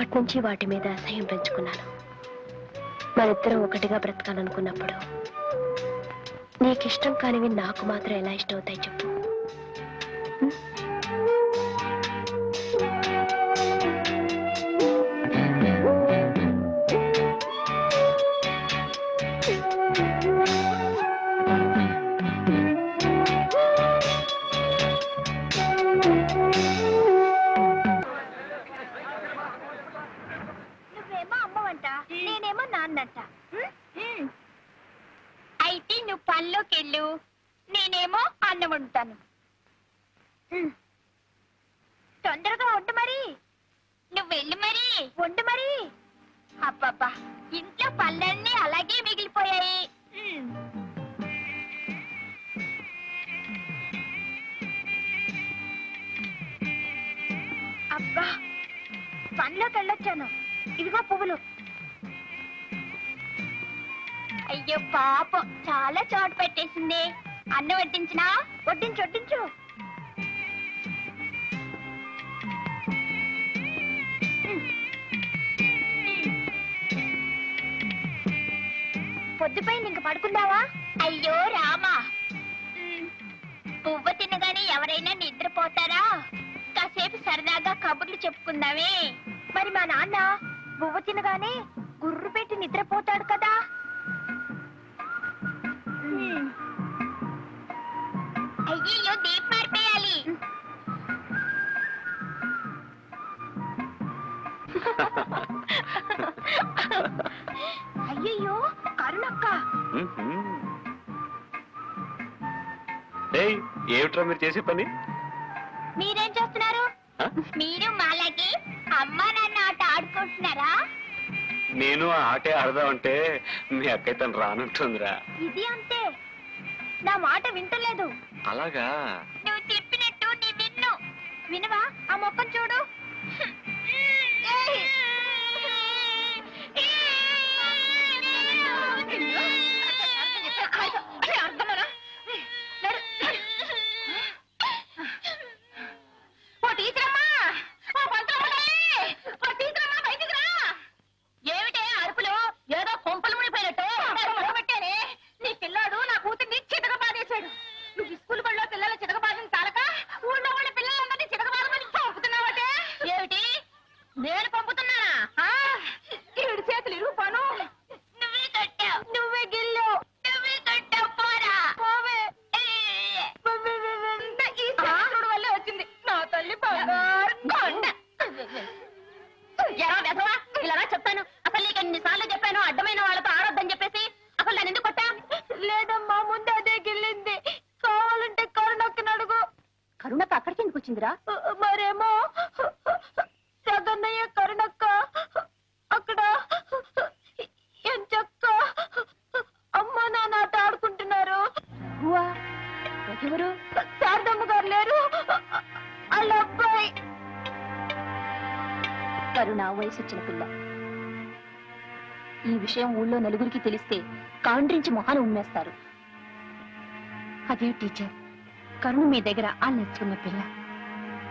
అప్పటి నుంచి వాటి మీద అసహ్యం పెంచుకున్నాను. మనిద్దరం ఒకటిగా బ్రతకాలనుకున్నప్పుడు నీకిష్టం కానివి నాకు మాత్రం ఎలా ఇష్టం అవుతాయి చెప్పు. నువ్వేమో అమ్మవంట, నేనేమో నాన్నంట. అయితే నువ్వు పనిలోకి వెళ్ళు, నేనేమో అన్నం వండుతాను. తొందరగా వండు మరి. నువ్వు వెళ్ళు మరి, వండు మరి. అబ్బబ్బా, ఇంట్లో పళ్ళన్నీ అలాగే మిగిలిపోయాయి. అబ్బా, పనిలోకి వెళ్ళొచ్చాను. ఇదిగో పువ్వులు. అయ్యో పాపం, చాలా చోటు పెట్టేసింది. అన్నం వడ్డించినా? వడ్డించు వడ్డించు. పొద్దుపైన ఇంక పడుకుందావా? అయ్యో రామా, పువ్వు తినగానే ఎవరైనా నిద్రపోతారా? కాసేపు సరదాగా కబుర్లు చెప్పుకుందామే. మరి మా నాన్న పువ్వు తినగానే గుర్రు పెట్టి నిద్రపోతాడు కదా. అయ్యో, దీపం మారిపోయాలి. అయ్యయ్యో, కరుణక్క. ఏమిట్రా మీరు చేసే పని? మీరేం చేస్తున్నారు? మీరు మాలాగే అమ్మా నాన్న ఆట ఆడుకుంటున్నారా? నేను ఆ ఆటే ఆడదామంటే మీ అక్కయ్య తను రానుంటుందిరా. ఇది అంతే, నా మాట వింటలేదు. అలాగా? నువ్వు చెప్పినట్టు నీ విన్ను. వినవా? ఆ మొక్కం చూడు. ఏమిటే అరుపులు? ఏదో కొంపలు మునిపోయినట్టు పెట్టానే. నీ పిల్లాడు నా కూతుర్ని చితకబాదేశాడు. నువ్వు స్కూల్ బడిలో పిల్లల చితకబాదిన తాలక ఊళ్ళో వాళ్ళ పిల్లలందరినీ చితకబాదమని పంపుతున్నావటే. ఏమిటి? నేను పంపుతున్నానా? ఈవిడ చేతులు ఇరుగుపాను. నువ్వే కట్టావు, నువ్వే గిల్లావు, నువ్వే కట్టావు. పోరా పోవే. ఈ శాస్త్రుడు వల్లే వచ్చింది నా తల్లి బంగారు కొండ. ఎలా వెధవా, ఇలా చెప్తాను. అసలు నీకు ఎన్నిసార్లు చెప్పాను అడ్డమైన వాళ్ళతో ఆడొద్దని చెప్పేసి. అసలు నేను ఎందుకు కొట్టా? లేదమ్మా, ముందు అదే గిల్లింది. కావాలంటే కరుణక్కని అడుగు. కరుణక్క అక్కడికి ఎందుకు వచ్చిందిరా? మరేమో జగన్నయ్య కరుణక్క అక్కడ ఎంచక్క అమ్మ నాన్న ఆట ఆడుకుంటున్నారు. ఎవరు? శారదమ్మ గారు లేరు, వాళ్ళ అబ్బాయి. కరుణ వయసు వచ్చిన పిల్ల. ఈ విషయం ఊళ్ళో నలుగురికి తెలిస్తే కాండ్రించి మొహాన్ని ఉమ్మేస్తారు. అదే టీచర్, కరుణ మీ దగ్గర ఆ నేర్చుకున్న పిల్ల,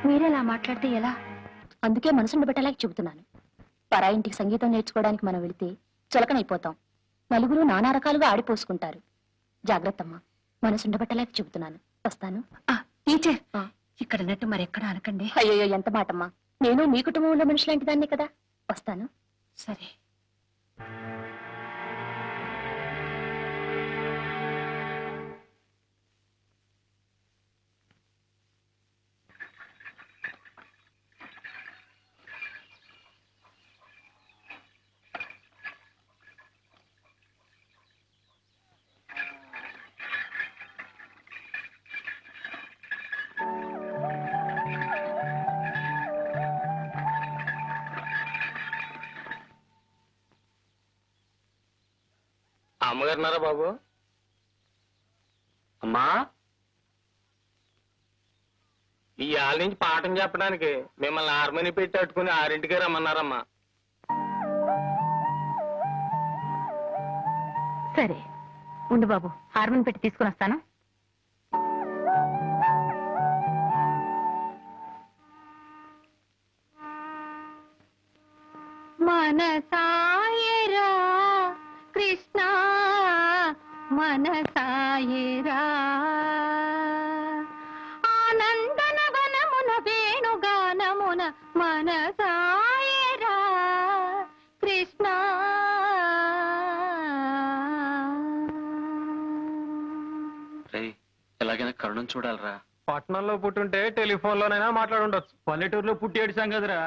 మీరేలా మాట్లాడితే ఎలా? అందుకే మనసుండబెట్టలేక చెబుతున్నాను. పరాయింటికి సంగీతం నేర్చుకోవడానికి మనం వెళితే చులకనైపోతాం. నలుగురు నానా రకాలుగా ఆడిపోసుకుంటారు. జాగ్రత్తమ్మా, మనసుండబెట్టలేక చెబుతున్నాను. వస్తాను. టీచర్, ఇక్కడ అన్నట్టు మరెక్కడ అనకండి. అయ్యో, ఎంత మాటమ్మా. నేను మీ కుటుంబంలో మనిషి లాంటి దాన్ని కదా. వస్తాను. సరే. అమ్మగారున్నారా బాబు? అమ్మా, ఈ ఆళ్ళ నుంచి పాఠం చెప్పడానికి మిమ్మల్ని హార్మోని పెట్టి అట్టుకుని 6ంటికే రమ్మన్నారమ్మా. సరే ఉండు బాబు, హార్మోన్ పెట్టి తీసుకుని వస్తాను. మనసాయరా కృష్ణ మనసాయరా ఆనందన వనమున వేణుగానమున మనసాయరా కృష్ణ ఎలాగైనా కరుణం చూడాలరా. పట్టణంలో పుట్టుంటే టెలిఫోన్ లోనైనా మాట్లాడుండొచ్చు. పల్లెటూరులో పుట్టి ఏడిసాం కదరా.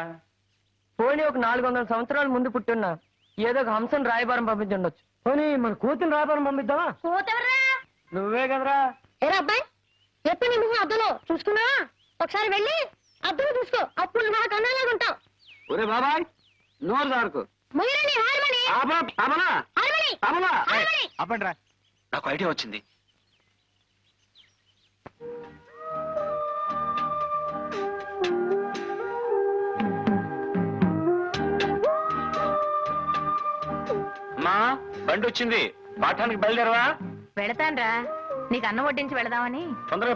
పోనీ ఒక 400 సంవత్సరాల ముందు పుట్టున్నా ఏదో ఒక హంసను రాయబారం పంపించుండొచ్చు. పోనీ మన కూతురు రాయబారం పంపిద్దామా? నువ్వే కదరా. ఏరా అబ్బాయి ఎప్పుడు నీ మొహం అద్దంలో చూసుకున్నా ఒకసారి వెళ్ళి అద్దంలో చూసుకో, అప్పుడు నా కన్నాలాగా ఉంటావు. ఒరే బాబాయ్ నోరు దారుకు. మొయ్యరండి హార్మోని హార్మోని అప్పండ్రా, నాకు ఐడియా వచ్చింది. అమ్మా బండి వచ్చింది, పాఠానికి బయలుదేరవా? వెళతాన్రా, నీకు అన్నం వడ్డించి వెళదామని. తొందరగా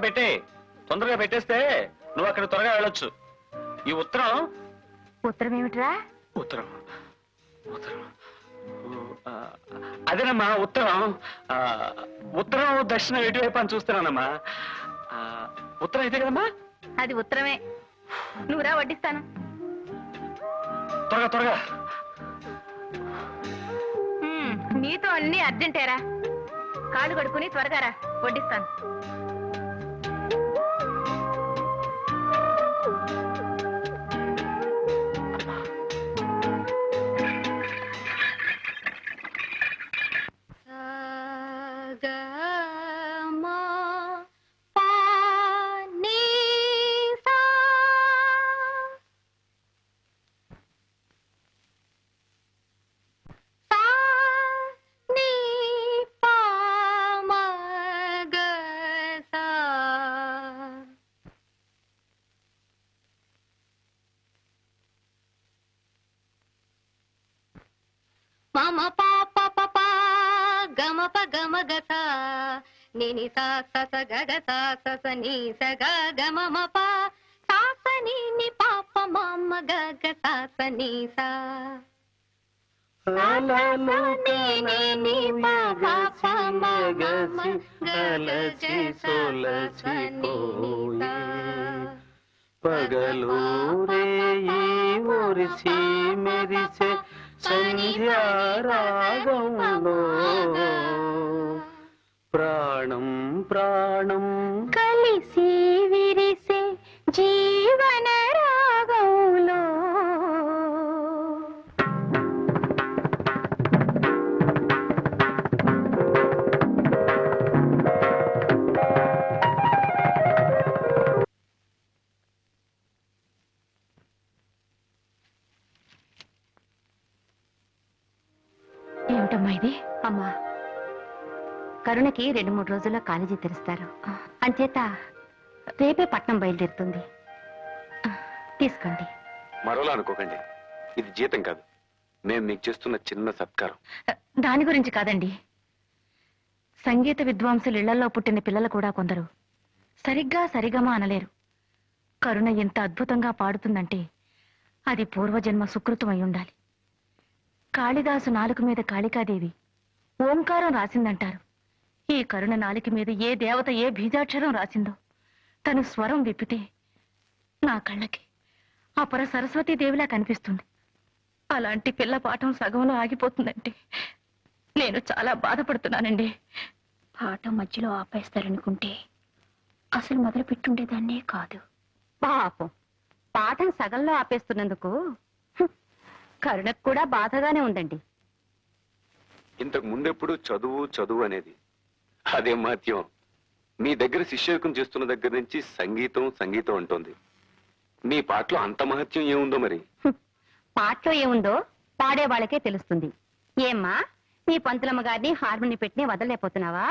పెట్టేస్తే నువ్వు అక్కడ త్వరగా వెళ్ళొచ్చు. ఈ ఉత్తరం ఉత్తరం ఏమిట్రా? ఉత్తరం అదేనమ్మా ఉత్తరం. ఉత్తరం దక్షిణం ఎటువైపు అని చూస్తున్నానమ్మా. ఉత్తరం అయితే కదమ్మా. అది ఉత్తరమే, నువ్వురా వడ్డిస్తాను. త్వరగా నీతో అన్ని అర్జెంటేరా, కాళ్ళు కడుక్కుని త్వరగా రా, వడ్డిస్తాను. మమ పాప పప గమ ప గమ గస నిని సా స గగ సా స ని స గ గమ మ ప సా స ని ని పాప మమ గగ సా స ని సా ని ప ప మ గ గలసి సోలసి కోయి పగలు రేయి మురిసి మెరిసే సంధ్యారాగంలో ప్రాణం కలిసి విరిసే జీవన రాగంలో ఏమిటమ్మా ఇది? అమ్మా, కరుణకి 2-3 రోజుల్లో కాలేజీ తెరుస్తారు. అంచేత రేపే పట్నం బయలుదేరుతుంది. తీసుకోండి. మరోలా అనుకోకండి, ఇది జీతం కాదు, నేను మీకు చేస్తున్న చిన్న సత్కారం. దాని గురించి కాదండి. సంగీత విద్వాంసులు ఇళ్లలో పుట్టిన పిల్లలు కూడా కొందరు సరిగ్గా సరిగమా అనలేరు. కరుణ ఎంత అద్భుతంగా పాడుతుందంటే అది పూర్వజన్మ సుకృతం అయి ఉండాలి. కాళిదాసు నాలుక మీద కాళికాదేవి ఓంకారం రాసిందంటారు. ఈ కరుణ నాలిక మీద ఏ దేవత ఏ బీజాక్షరం రాసిందో తను స్వరం విప్పితే నా కళ్ళకి అపర సరస్వతీదేవిలా కనిపిస్తుంది. అలాంటి పిల్ల పాఠం సగంలో ఆగిపోతుందంటే నేను చాలా బాధపడుతున్నానండి. పాఠం మధ్యలో ఆపేస్తారనుకుంటే అసలు మొదలు పెట్టుండేదాన్నే కాదు. పాపం పాఠం సగంలో ఆపేస్తున్నందుకు కరుణకు కూడా బాధగానే ఉందండి. ఇంతకు ముందెప్పుడు చదువు అనేది అదే మహత్యం. మీ దగ్గర శిష్యకం చేస్తున్న దగ్గర నుంచి సంగీతం అంటోంది. మీ పాటలో అంత మహత్యం ఏముందో మరి? పాటలో ఏముందో పాడే వాళ్ళకే తెలుస్తుంది. ఏమ్మా, నీ పంతులమ్మ గారిని హార్మోని పెట్టి వదలలేకపోతున్నావా?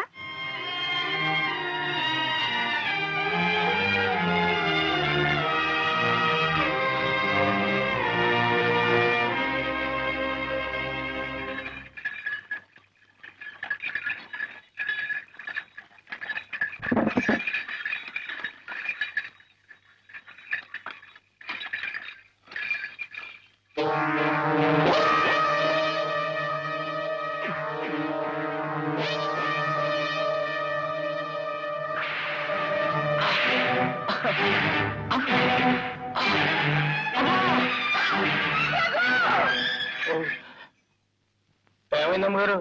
ఏమైంది అమ్మగారు?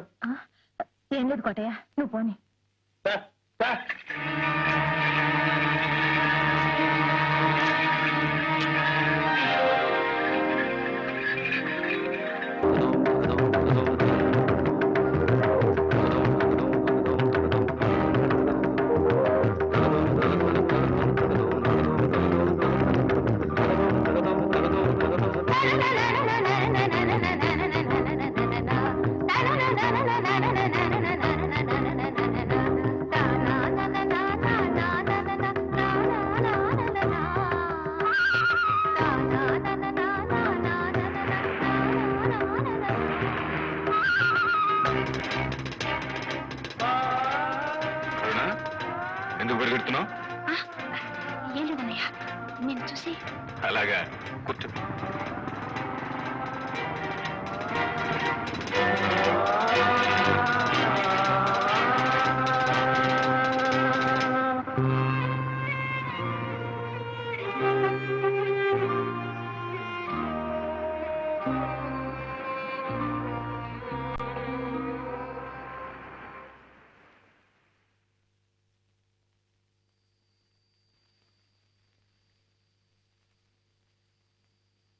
ఏం లేదు కోటయ్య, నువ్వు పోనీ. దా, దా. ఎందుకు పరిగెడుతున్నావు? ఏం లేదన్నయ్య, నేను చూసి. అలాగా, కూర్చో.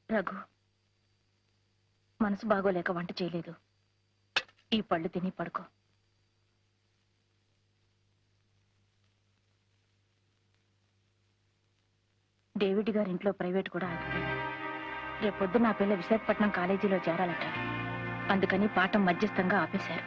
రఘు, మనసు బాగోలేక వంట చేయలేదు. ఈ పళ్ళు తిని పడుకో. డేవిడ్ గారి ఇంట్లో ప్రైవేట్ కూడా ఆగిపోయింది. రేపొద్దు నా పిల్ల విశాఖపట్నం కాలేజీలో చేరాలట. అందుకని పాఠం మధ్యస్థంగా ఆపేశారు.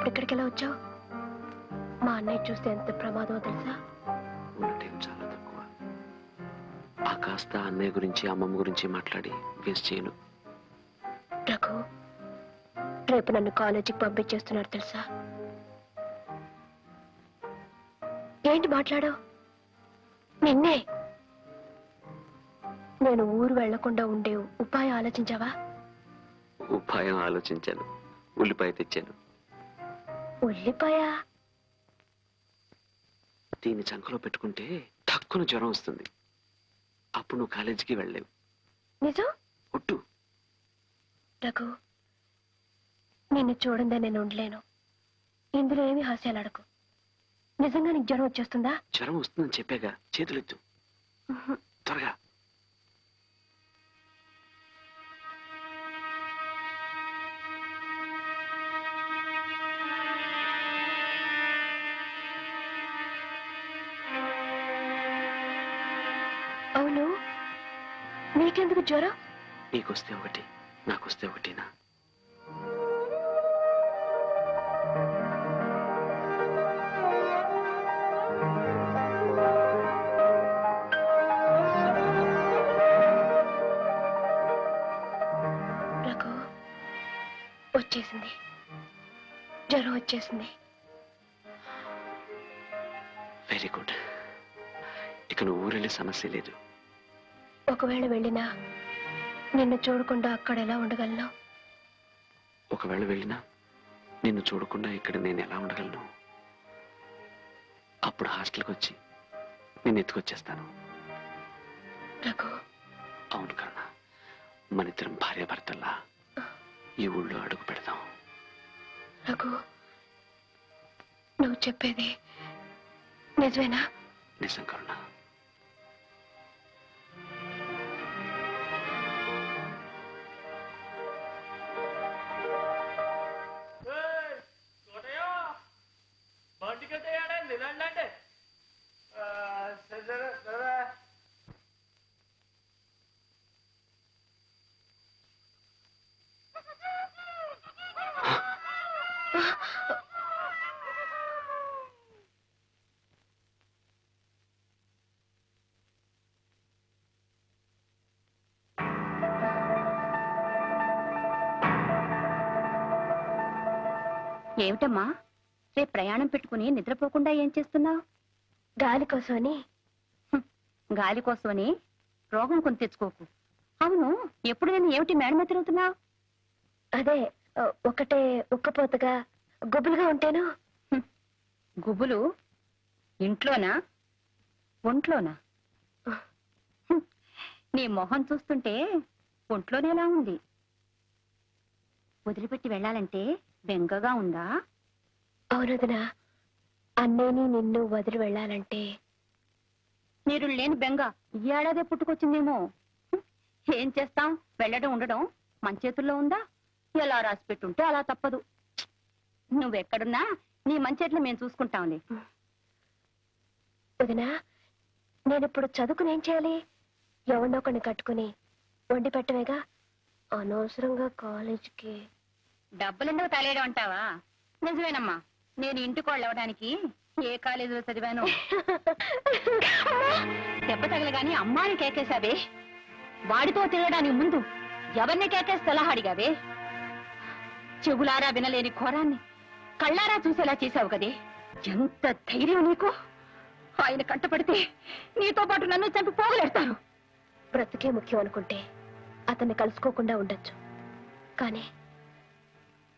ఇక్కడికి ఎలా వచ్చావు? మా అన్నయ్య చూస్తే ఎంత ప్రమాదమో తెలుసా? ఉన్నటేం చాలా తక్కువ. ఆ కాస్త అన్నయ్య గురించి అమ్మమ్మ గురించి మాట్లాడి వేస్ట్ చేయను. రఘు, రేపు నన్ను కాలేజీకి పంపించేస్తున్నారు తెలుసా? ఏంటి మాట్లాడావు? నిన్నే. నేను ఊరు వెళ్లకుండా ఉండే ఉపాయం ఆలోచించావా? ఉపాయం ఆలోచించాను, ఉల్లిపాయ తెచ్చాను. ఉల్లిపాయ? దీన్ని చంకలో పెట్టుకుంటే తక్కువ జ్వరం వస్తుంది. అప్పుడు నువ్వు కాలేజీకి వెళ్ళలేవు. నిజం? ఒట్టు. రఘు, నిన్ను చూడందే నేను ఉండలేను. ఇందులో ఏమి హాస్యాలు అడకు. నిజంగా నీకు జ్వరం వచ్చేస్తుందా? జ్వరం వస్తుందని చెప్పాగా, చేతులెత్తు త్వరగా. అవును, నీకెందుకు జ్వరం? నీకొస్తే ఒకటి, నాకొస్తే ఒకటినా? రఘు, వచ్చేసింది, జ్వరం వచ్చేసింది. Very good. ఇక నువ్వు ఊరెళ్ళే సమస్య లేదు. ఒకవేళ వెళ్ళినా నిన్ను చూడకుండా అక్కడ ఎలా ఉండగలను? ఒకవేళ వెళ్ళినా నిన్ను చూడకుండా ఇక్కడ నేను ఎలా ఉండగలను? అప్పుడు హాస్టల్కి వచ్చి నిన్ను ఎత్తుకొచ్చేస్తాను. రఘు, అవును కన్నా, మనిద్దరం భార్యాభర్తల్లా ఈ ఊళ్ళో అడుగు పెడదాం. రఘు, నువ్వు చెప్పేది నిజమేనా? నిజం కరుణ. ఏమిటమ్మా, రేపు ప్రయాణం పెట్టుకుని నిద్రపోకుండా ఏం చేస్తున్నావు? గాలి కోసమని. గాలి కోసమని రోగం కొని తెచ్చుకోకు. అవును, ఎప్పుడు నేను ఏమిటి మేడమ తిరుగుతున్నావు? అదే ఒకటే ఉక్కపోతగా గుబులుగా ఉంటేను. గుబులు ఇంట్లోనా ఒంట్లోనా? నీ మొహం చూస్తుంటే ఒంట్లోనేలా ఉంది. వదిలిపెట్టి వెళ్ళాలంటే బెంగగా ఉందా? అవునదినా, అన్నేని నిన్ను వదిలి వెళ్ళాలంటే. మీరు లేని బెంగ ఈ ఏడాదే పుట్టుకొచ్చిందేమో. ఏం చేస్తాం, వెళ్ళడం ఉండడం మన చేతుల్లో ఉందా? ఎలా రాసి పెట్టుంటే అలా తప్పదు. నువ్వెక్కడున్నా నీ మంచేట్లు మేము చూసుకుంటాంలే. వదినా, నేను ఇప్పుడు చదువుకుని ఏం చేయాలి? ఎవరినో కొన్ని కట్టుకుని వండి పెట్టవేగా. అనవసరంగా కాలేజీకి డబ్బులెందుకు తలేయడం అంటావా? నిజమేనమ్మా, నేను ఇంటికోళ్ళు అవ్వడానికి ఏ కాలేజీలో చదివాను. దెబ్బ తగలగాని అమ్మాని కేకేశావే. వాడితో తిరగడానికి ముందు ఎవరిని కేకేసి సలహా అడిగావే. చెవులారా వినలేని ఘోరాన్ని కళ్ళారా చూసేలా చేశావు కదే. ఎంత ధైర్యం నీకు! ఆయన కంటపడితే నీతో పాటు నన్ను చంపి పోగలేస్తాను. బ్రతుకే ముఖ్యం అనుకుంటే అతన్ని కలుసుకోకుండా ఉండొచ్చు, కానీ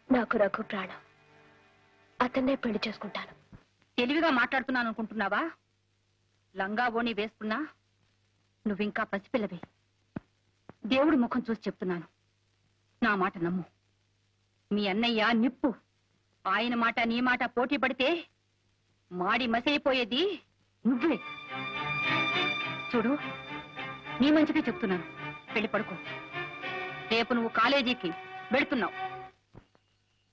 నాకు రఘు ప్రాణం. అతన్నే పెళ్లి చేసుకుంటాను. తెలివిగా మాట్లాడుతున్నాను అనుకుంటున్నావా? లంగా ఓణి వేసుకున్నా నువ్వింకా పసిపిల్లవే. దేవుడి ముఖం చూసి చెప్తున్నాను, నా మాట నమ్ము. మీ అన్నయ్య నిప్పు. ఆయన మాట నీ మాట పోటీ పడితే మాడి మసైపోయేది నువ్వే. చూడు, నీ మంచిగా చెప్తున్నాను, వెళ్ళి పడుకో. రేపు నువ్వు కాలేజీకి వెళుతున్నావు.